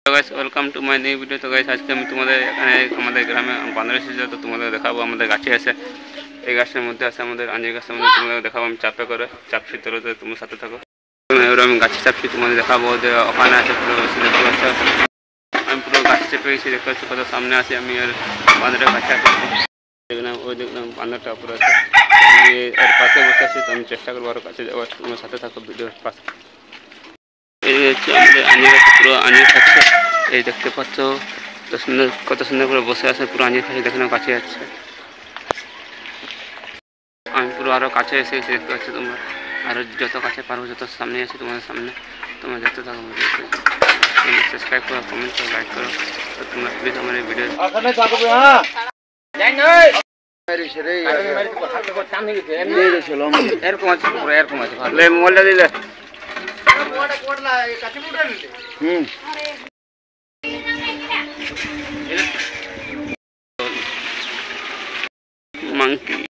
তো guys welcome to my new video. তো guys আজকে আমি তোমাদের এখানে আমাদের গ্রামে বান্দর এসেছে, তো তোমাদের দেখাবো আমাদের গাছে আছে। এই গাছের মধ্যে আছে আমাদের আঞ্জির গাছের মধ্যে, তোমাদের দেখাবো আমি চাপে করে চাপছি তোরা তোমার সাথে থাকো। এবার আমি গাছে চাপছি, তোমাদের দেখাবো যে ওখানে আছে পুরো দেখতে পাচ্ছ। আমি পুরো গাছে চেপে গেছি, দেখতে পাচ্ছি কত সামনে আছি আমি। আর বান্দরটা গাছে আছে, দেখলাম ওই দেখলাম বান্দরটা পুরো আছে, এর পাশে বসে আছি। তো আমি চেষ্টা করবো আরও কাছে যাওয়ার, তোমার সাথে থাকো ভিডিওর পাশে। এই হচ্ছে আমাদের আঞ্জির গাছ, পুরো আঞ্জির খাচ্ছে। এই দেখতে পাচ্ছ কত সুন্দর করে বসে আছে, পুরো আঞ্জির খাচ্ছে। দেখে নাও কাছে যাচ্ছে, আমি পুরো আরও কাছে এসে গেছি, দেখতে পাচ্ছ তোমরা। আরও যত কাছে পারবো, যত সামনে আছি তোমাদের সামনে, তোমরা দেখতে থাকো। সাবস্ক্রাইব করো, কমেন্ট করো, লাইক করো। তো তোমরা প্লিজ আমার এই ভিডিও এরকম আছে, পুরো এরকম আছে। মোবাইলটা দিলে monkey